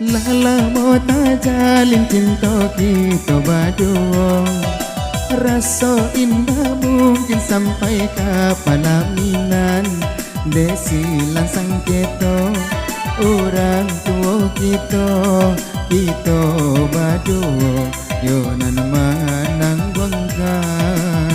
Lala mau tak jalin cinta kita berdua. Rasa indah mungkin sampai ke pelaminan. Desi langsang kita orang tua kita berdua. Yo nan manang bangkan.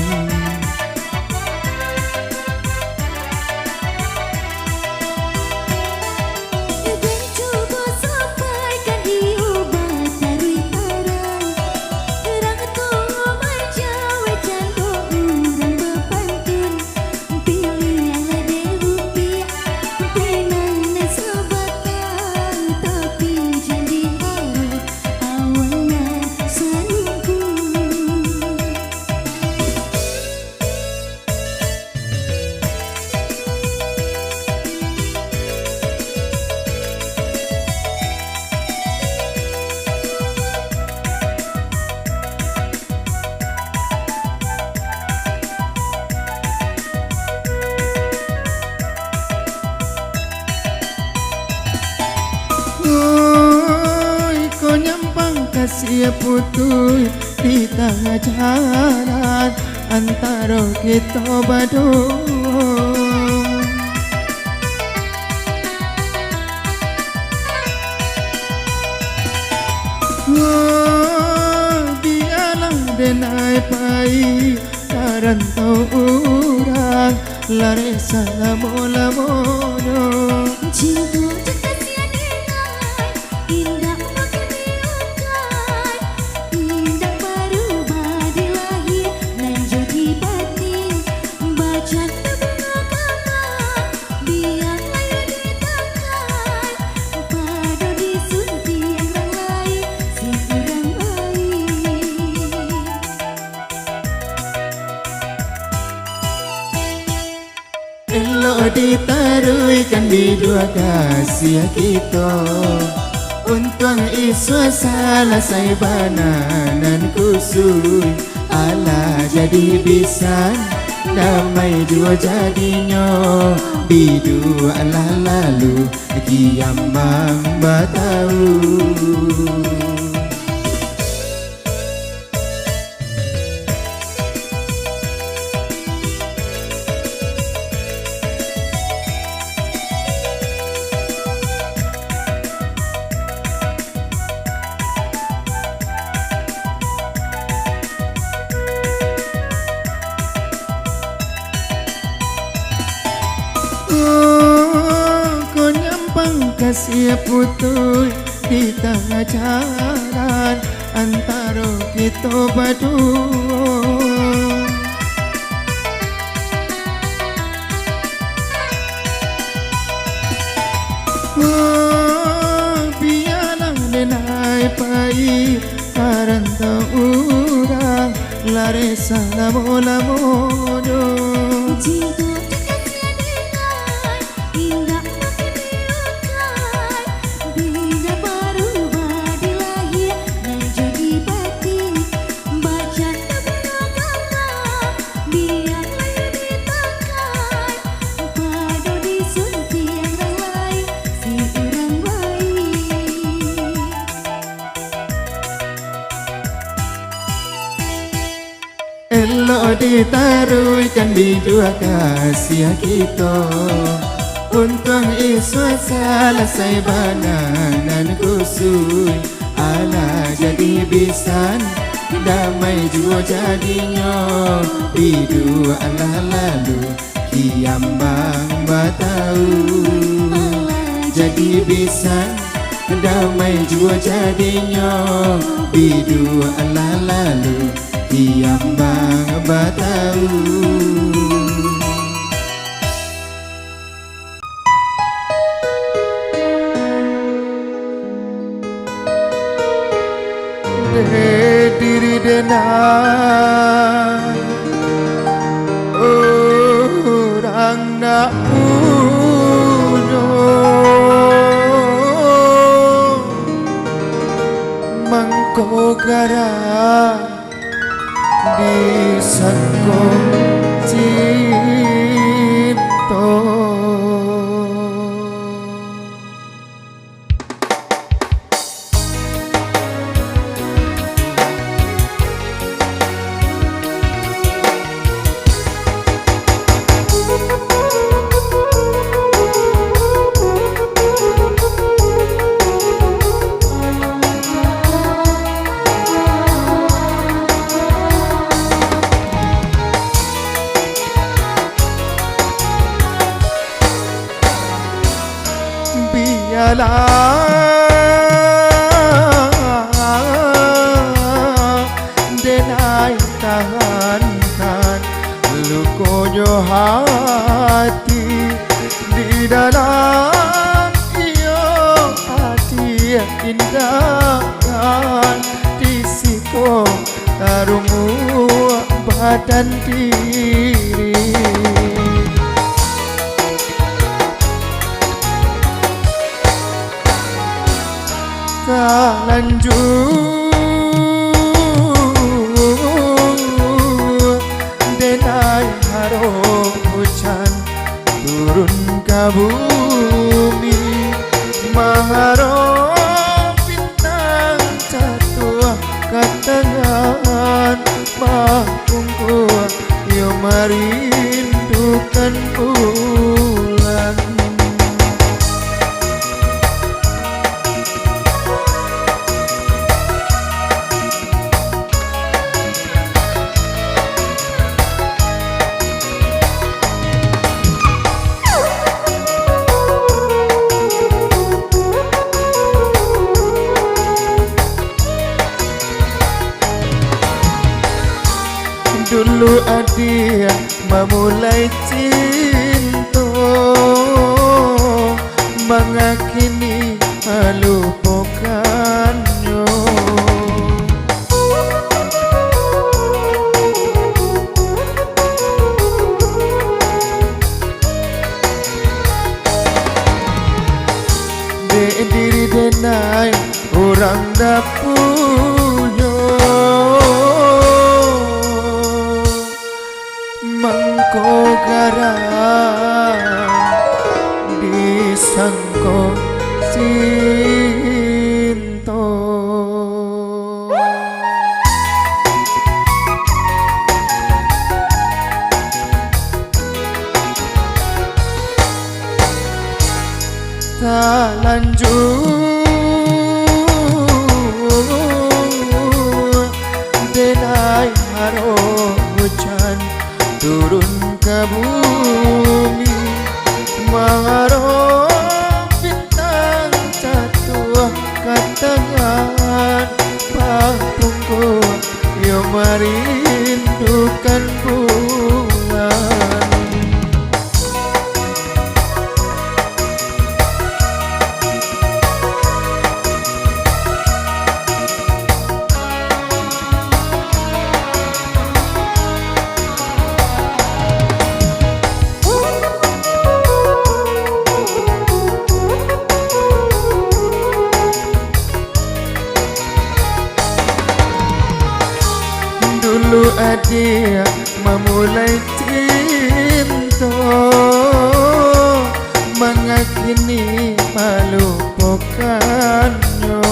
Kasih putus di tengah jalan antara kita berdua. Biarlah denai pai karantau orang lari selama-lamanya. Cinta ditaruhkan di dua kasih kita. Untung isu salah saya bananan kusui. Ala jadi bisa damai dua jadinya. Bidu ala lalu kiamang batau. Kasih putus di tengah jalan antara kita berdua. Biarlah denai pai karantau orang lari selama-lamanya. Elok ditaruhkan di dua kasih kita. Untung isu salah saya bananan kusui. Ala jadi bisa damai jua jadinya. Bidu ala lalu kiambang batau. Jadi bisa damai jua jadinya. Bidu ala lalu kiambang batau. Diri denai orang nak punya mangko gara disangko cinta. Denai tahankan lukonya hati di dalam iyo hati indahkan di siko tarungu badan diri. Lanjut denai haro hujan turun ke bumi maharo bintang jatuh ke tangan mahkungku yo merindukan bulan. Dulu adia memulai cinta mengakini melupakannya. Diri denai orang dapunya mangko gara disangko cinta. Tak lanjut denai haro hujan turun ke bumi maharo bintang jatuh ke tangan pakungku yo merindukan bulan. Dulu adia memulai cinta mengakini melupakannya.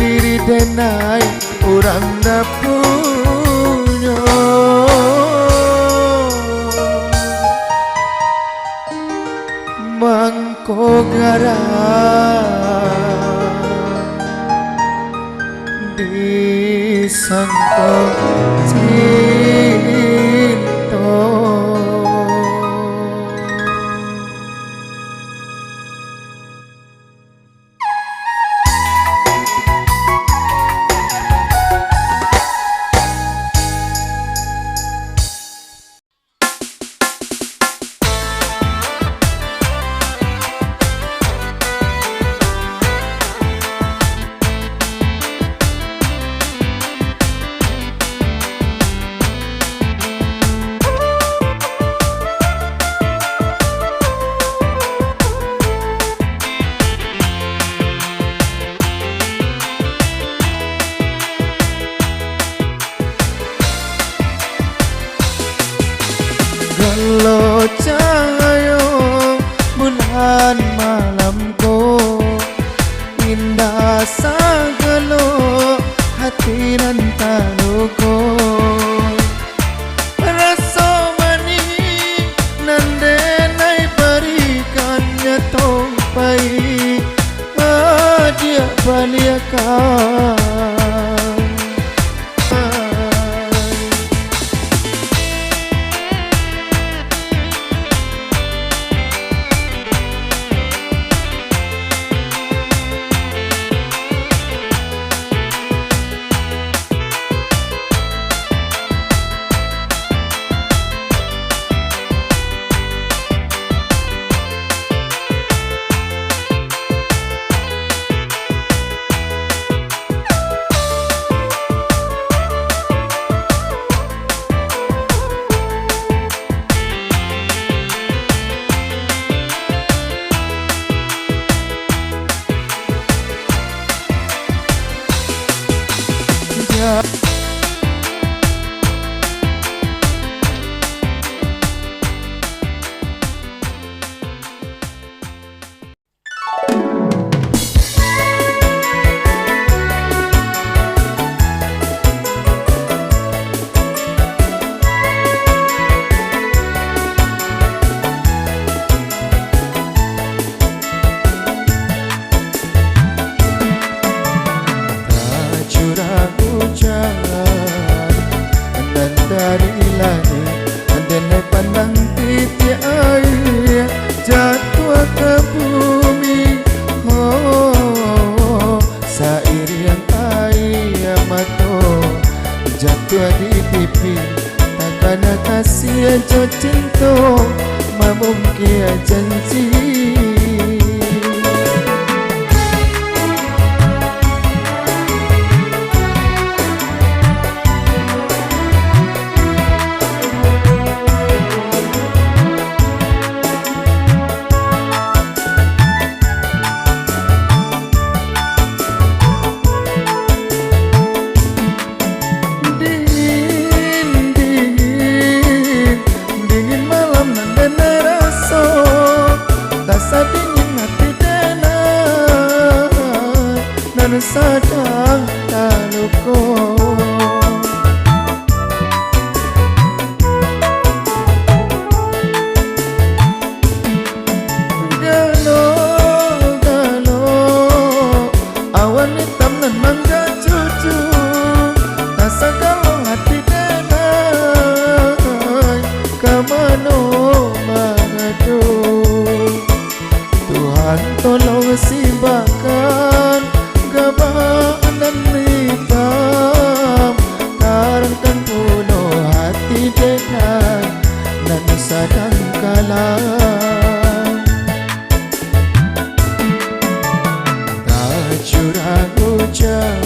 Diri denai orang dapunya mangko gara disangko cinta. Walau cahaya bulan malamku indah sagalo hati nan taluko rasa manis nan denai berikannya tompai dia baliakan. Dari langit denai pandang titik air jatuh ke bumi. Oh, sairiang air mata jatuh di pipi takkan kasih jo cinta mamungkin janji. Sadang taluko galo awan hitam nan mangga cucu rasa galo hati denai kemana mengadu. Tuhan tolong simbahkan gabanan hitam tarangkan puno hati denai nan sadang kalah tak curah hujan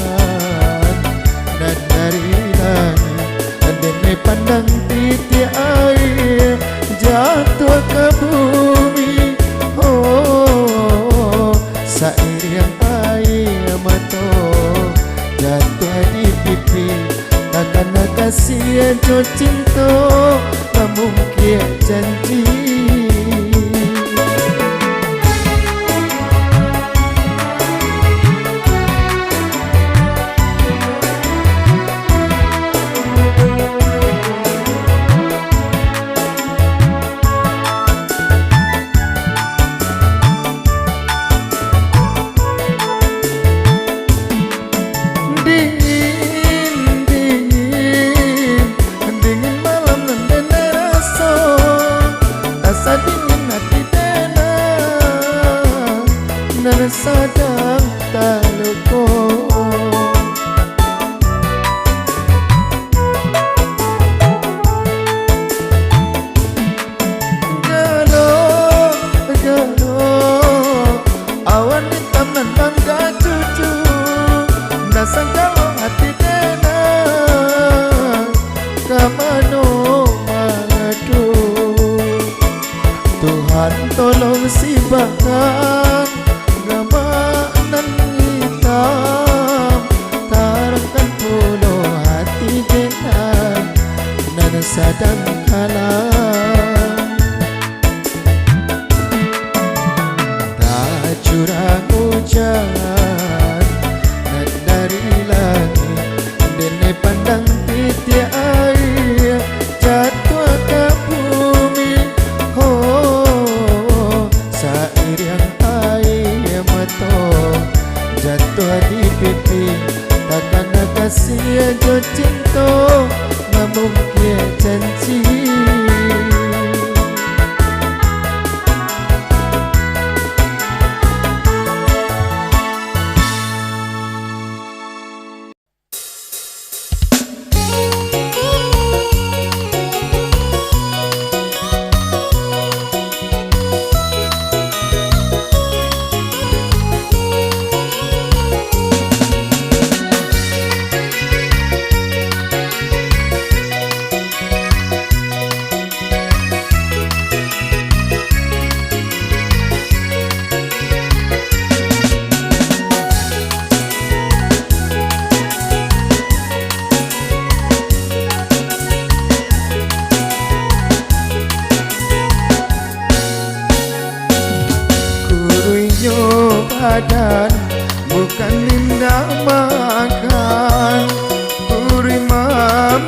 dan dari langit denai pandang titik air jatuh ke bumi. Oh, sairiang air mata jatuh di pipi takkan kasih jo cinta mungkin janji. Sadang taluko galo awan hitam nan bangga cucu nasang galo hati denai kemana mengadu. Tuhan tolong simbahkan gabanan hitam tarangkan puno hati denai nan sadang kalah. badan bukan indah makan. Kurima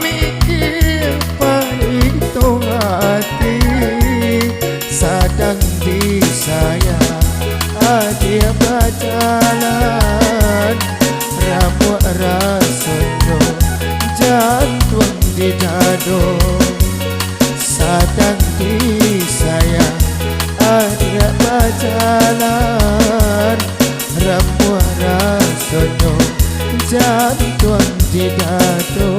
mikir palito hati sadang disayang dia berjalan ramu rasanya jantung di dado sadang disayang dia berjalan ramu rasanya jantung di dado.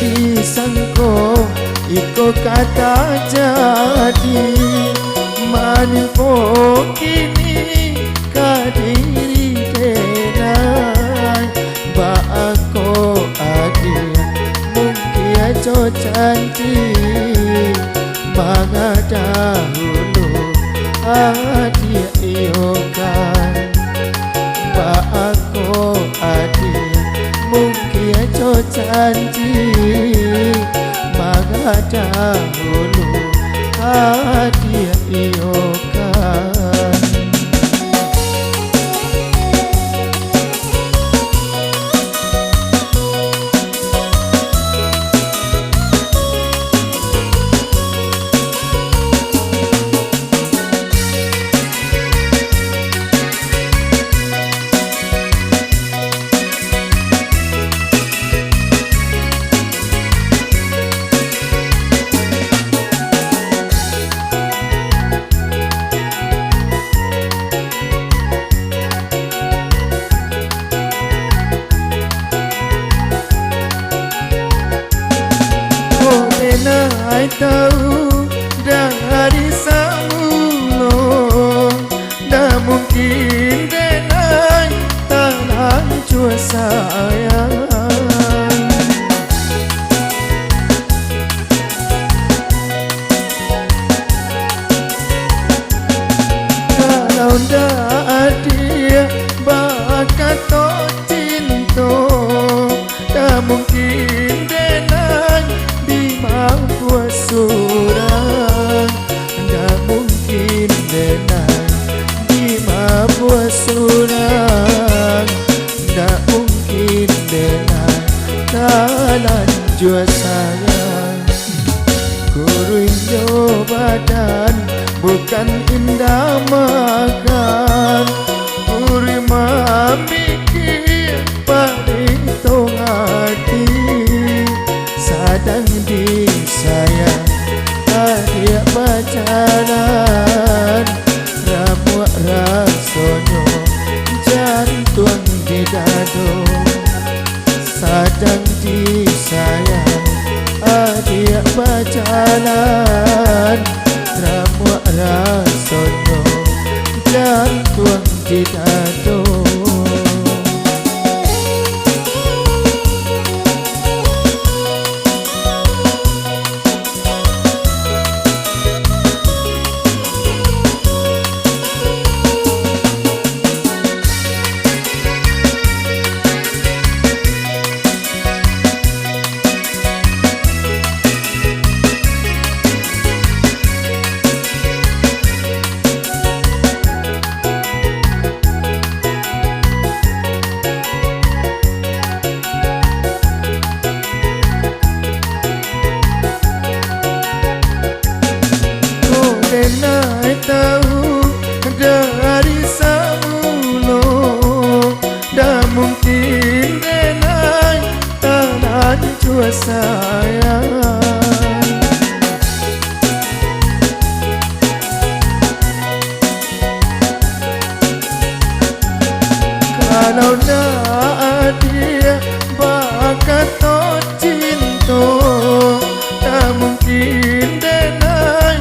Disangko iko kata jadi manifo kini kadiri tenai ba ako adia mungkin aja cantik mga dahulu adia iokan ba ako adia mungkin aja cantik mga dahulu adia iokan. Ay tahu dari samulo dah mungkin denai tanah jua sayang kalau dah dia bakat to cinta dah mungkin denai mampu surang tak mungkin denai di mampu surang tak mungkin denai talan jua sayang kuruinyo badan bukan indah makan kurima mikir paling tong hati sadang disayang dia berjalan ramu rasanya jantung di dado sadang disayang dia berjalan ramu rasanya jantung di dado. Denai tahu dari samulo dah mungkin denai tanah jua sayang kalau dah dia bakat to cinta dah mungkin denai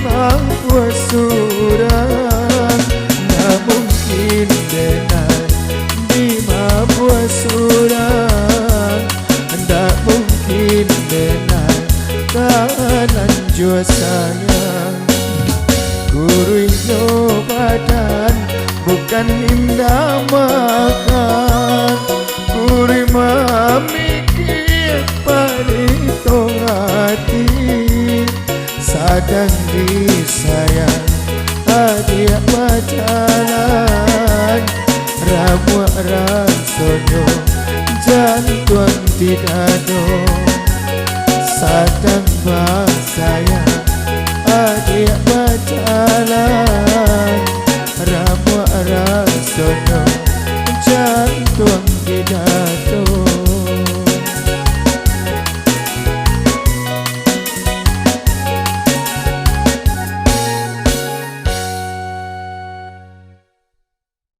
mampu surang tak mungkin denai di mampu surang tak mungkin denai kanan jua sayang kuruinyo badan bukan indah makan kurima mikir paling tong di dado, sadang bahasa